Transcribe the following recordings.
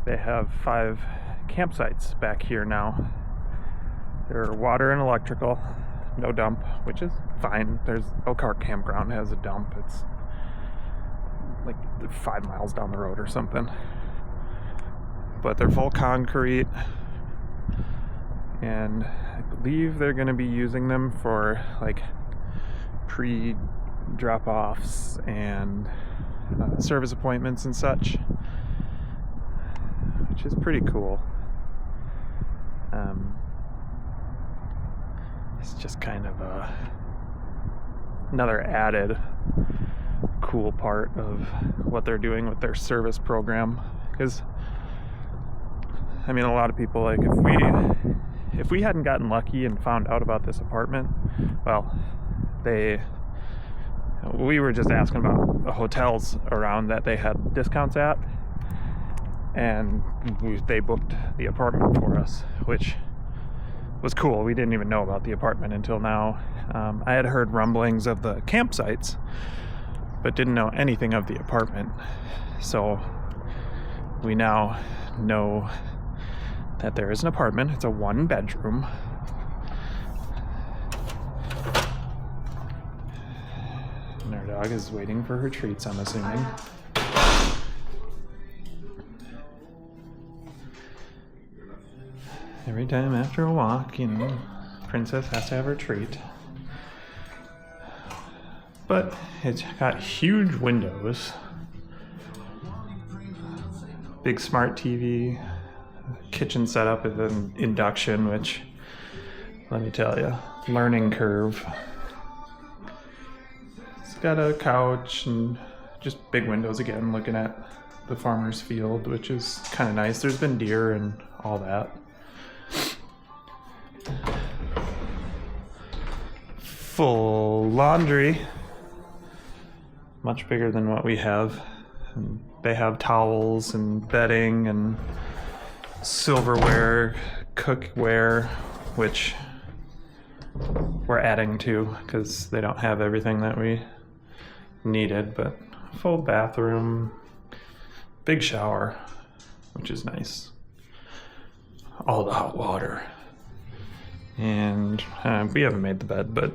they have 5 campsites back here now. There are water and electrical, no dump, which is fine. There's Elkhart Campground has a dump. It's like 5 miles down the road or something. But they're full concrete, and I believe they're going to be using them for like pre-drop-offs and service appointments and such, which is pretty cool. It's just kind of another added cool part of what they're doing with their service program, because I mean, a lot of people, like, if we hadn't gotten lucky and found out about this apartment, well, we were just asking about hotels around that they had discounts at, and they booked the apartment for us, which was cool. We didn't even know about the apartment until now. I had heard rumblings of the campsites, but didn't know anything of the apartment. So we now know that there is an apartment. It's a 1-bedroom. And our dog is waiting for her treats, I'm assuming. Every time after a walk, you know, Princess has to have her treat. But it's got huge windows, big smart TV, kitchen setup is an induction, which, let me tell you, learning curve. It's got a couch and just big windows again, looking at the farmer's field, which is kind of nice. There's been deer and all that. Full laundry, much bigger than what we have. And they have towels and bedding and silverware, cookware, which we're adding to because they don't have everything that we needed, but full bathroom, big shower, which is nice. All the hot water. And we haven't made the bed, but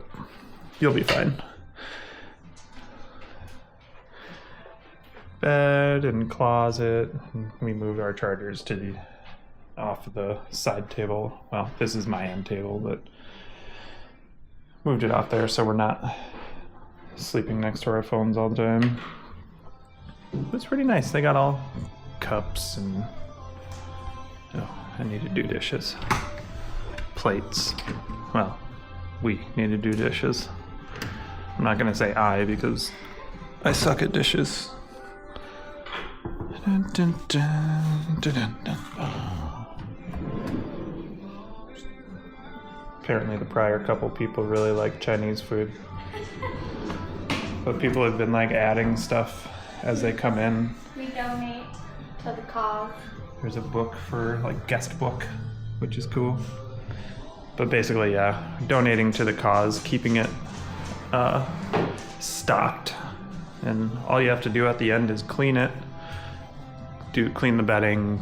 you'll be fine. Bed and closet. We moved our chargers to off the side table. Well, this is my end table, but moved it off there so we're not sleeping next to our phones all the time. It's pretty nice. They got all cups and I need to do dishes. Plates. Well, we need to do dishes. I'm not gonna say I because I suck at dishes. Dun, dun, dun, dun, dun, dun. Apparently the prior couple people really like Chinese food. But people have been like adding stuff as they come in. We donate to the cause. There's a book for like guest book, which is cool. But basically, yeah, donating to the cause, keeping it stocked. And all you have to do at the end is clean it. Clean the bedding,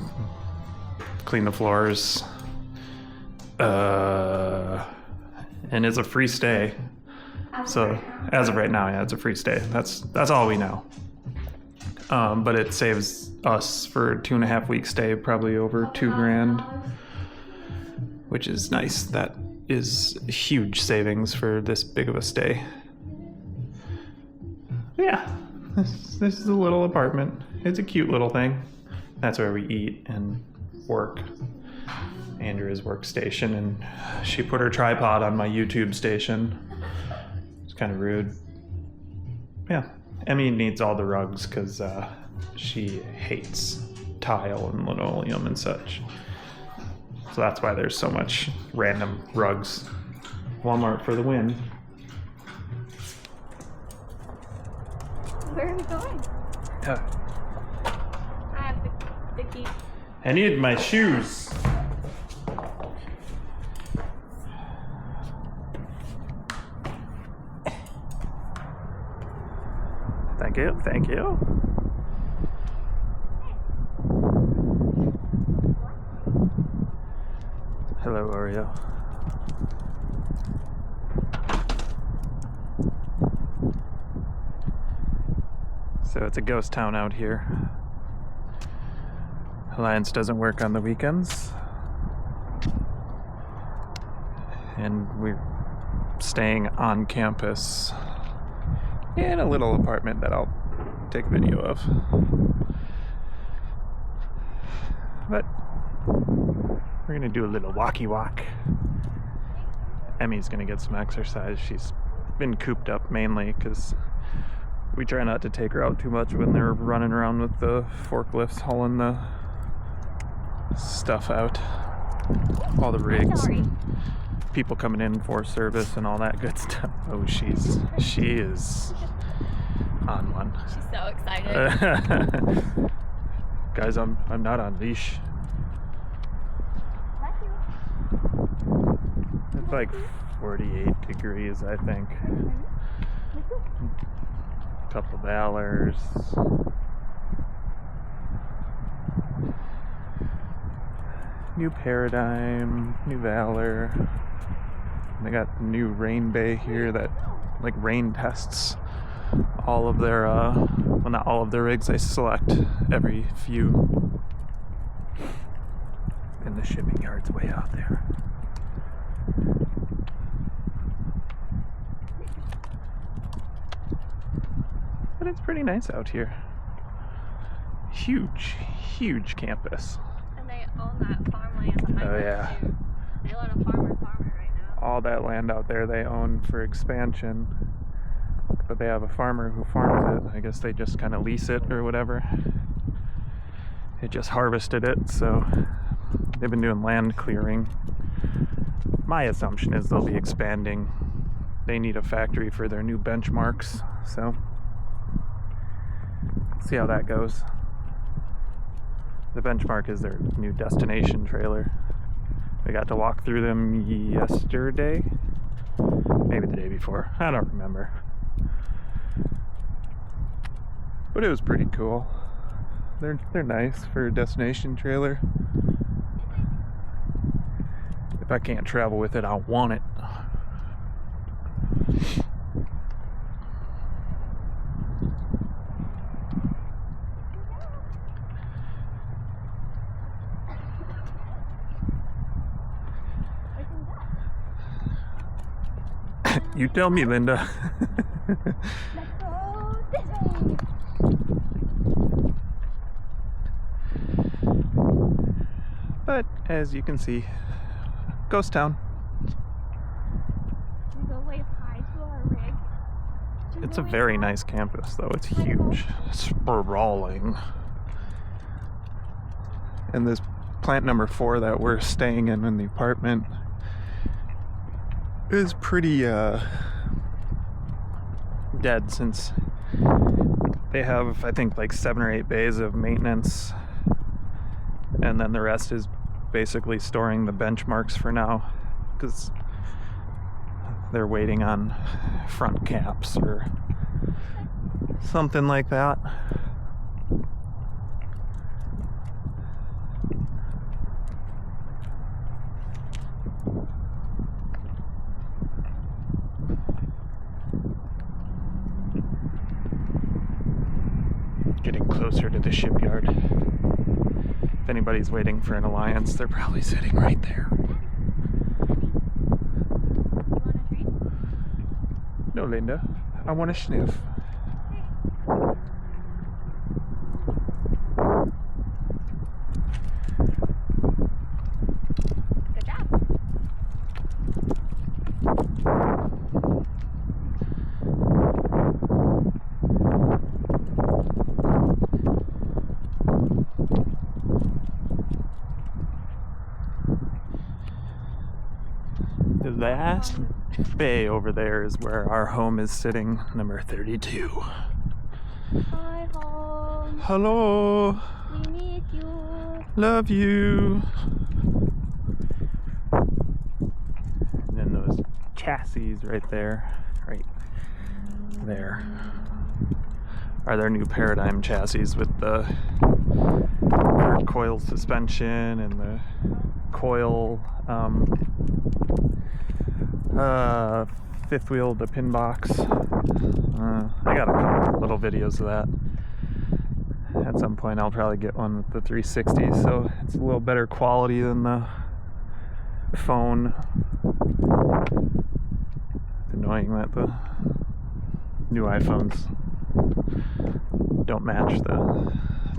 clean the floors. And it's a free stay. So as of right now, yeah, it's a free stay. That's all we know. But it saves us for a 2.5 week stay, probably over $2,000, which is nice. That is huge savings for this big of a stay. Yeah, this is a little apartment. It's a cute little thing. That's where we eat and work. Andrea's workstation, and she put her tripod on my YouTube station. It's kind of rude. Yeah, Emmy needs all the rugs because she hates tile and linoleum and such. So that's why there's so much random rugs. Walmart for the win. Where are we going? I have the key. I need my shoes. Thank you, thank you. Hello, Oreo. So it's a ghost town out here. Alliance doesn't work on the weekends. And we're staying on campus in a little apartment that I'll take a video of. But we're gonna do a little walkie walk. Emmy's gonna get some exercise. She's been cooped up mainly because we try not to take her out too much when they're running around with the forklifts hauling the stuff out. All the rigs. Sorry. People coming in for service and all that good stuff. Oh, she is on one. She's so excited. Guys, I'm not on leash. It's like 48 degrees, I think. Couple valors. New paradigm, new valor. They got the new rain bay here that like rain tests all of their well, not all of their rigs. They select every few. And the shipping yard's way out there. But it's pretty nice out here. Huge campus. And they own that farmland behind Oh them, yeah. too. They let a farmer farm it right now. All that land out there they own for expansion. But they have a farmer who farms it. I guess they just kind of lease it or whatever. They just harvested it, so they've been doing land clearing. My assumption is they'll be expanding. They need a factory for their new benchmarks, so see how that goes. The benchmark is their new destination trailer. We got to walk through them yesterday, maybe the day before, I don't remember. But it was pretty cool. They're nice for a destination trailer. If I can't travel with it, I want it. You tell me, Linda. Let's go this way. But as you can see, ghost town. We go wave hi to our rig. It's a very nice campus, though. It's huge. Sprawling. And this plant number 4 that we're staying in the apartment is pretty dead, since they have, I think, like 7 or 8 bays of maintenance, and then the rest is basically storing the benchmarks for now, because they're waiting on front caps or something like that. Getting closer to the shipyard. If anybody's waiting for an Alliance, they're probably sitting right there. You want a treat? No, Linda. I want to sniff. Good job. The last bay over there is where our home is sitting, number 32. Hi, home. Hello. We miss you. Love you. And then those chassis right there, are their new Paradigm chassis with the coil suspension and the coil, fifth wheel to pin box. I got a couple little videos of that. At some point I'll probably get one with the 360, so it's a little better quality than the phone. It's annoying that the new iPhones don't match the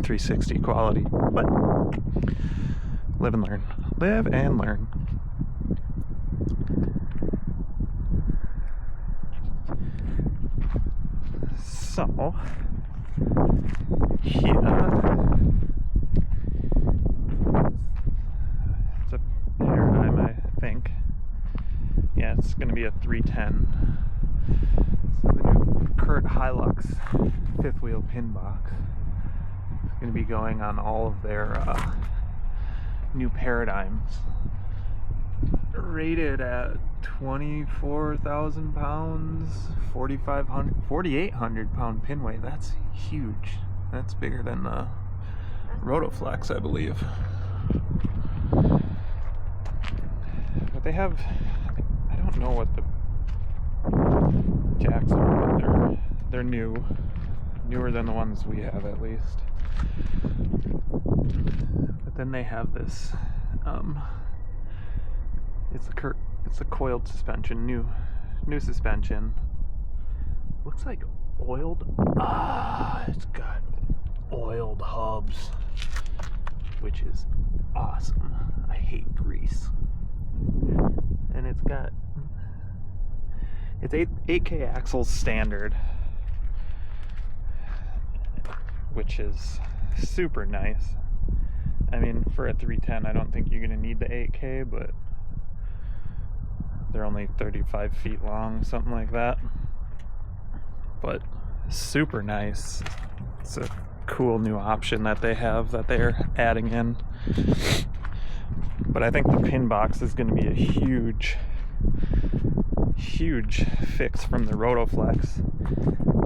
360 quality, but live and learn. Live and learn. So, here, it's a Paradigm, I think. Yeah, it's going to be a 310. So the new Kurt Hilux fifth wheel pin box is going to be going on all of their new Paradigms. Rated at 24,000 pounds, 4,800 pound pin weight. That's huge. That's bigger than the Rotoflex, I believe. But they have, I don't know what the jacks are, but they're newer than the ones we have, at least. But then they have this, it's a coiled suspension, new suspension. Looks like oiled. It's got oiled hubs, which is awesome. I hate grease. And it's 8K axles standard, which is super nice. I mean, for a 310, I don't think you're gonna need the 8K, but they're only 35 feet long, something like that. But super nice. It's a cool new option that they have that they're adding in. But I think the pin box is going to be a huge fix from the Rotoflex.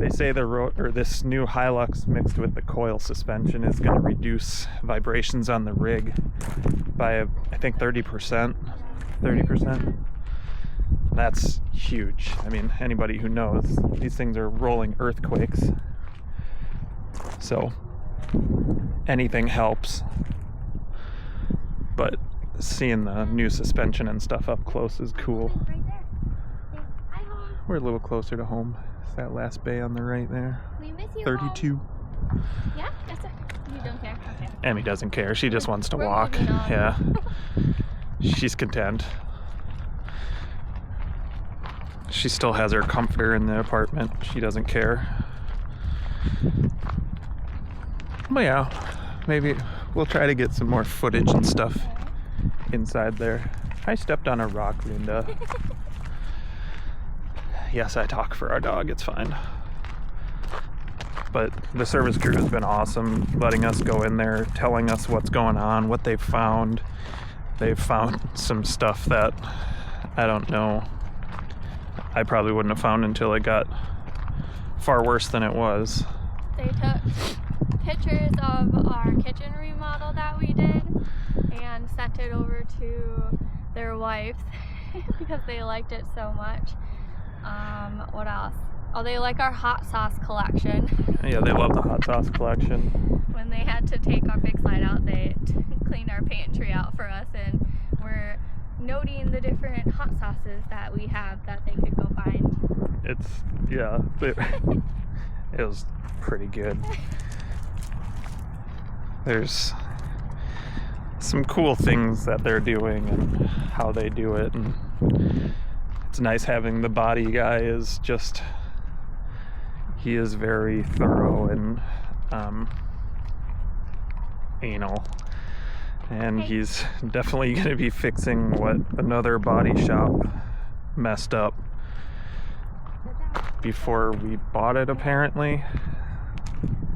They say this new Hilux mixed with the coil suspension is going to reduce vibrations on the rig by I think 30%. 30%. That's huge. I mean, anybody who knows, these things are rolling earthquakes. So anything helps. But seeing the new suspension and stuff up close is cool. Right there. Hi, home. We're a little closer to home. It's that last bay on the right there. We miss you, 32. Home. Yeah, that's it. You don't care. Okay. Emmy doesn't care. She just wants to We're walk. moving on. Yeah. She's content. She still has her comforter in the apartment. She doesn't care. But yeah, maybe we'll try to get some more footage and stuff inside there. I stepped on a rock, Linda. Yes, I talk for our dog. It's fine. But the service crew has been awesome, letting us go in there, telling us what's going on, what they've found. They've found some stuff that I don't know. I probably wouldn't have found until it got far worse than it was. They took pictures of our kitchen remodel that we did and sent it over to their wives because they liked it so much. What else? Oh, they like our hot sauce collection. Yeah, they love the hot sauce collection. When they had to take our big slide out, they cleaned our pantry out for us, and we're noting the different hot sauces that we have that they could go find. It was pretty good. There's some cool things that they're doing and how they do it, and it's nice having the body guy he is very thorough and anal. And he's definitely going to be fixing what another body shop messed up before we bought it, apparently.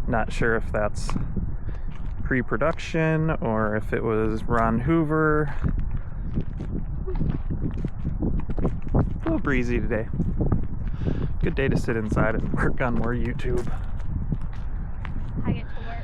Not sure if that's pre-production or if it was Ron Hoover. A little breezy today. Good day to sit inside and work on more YouTube. I get to work.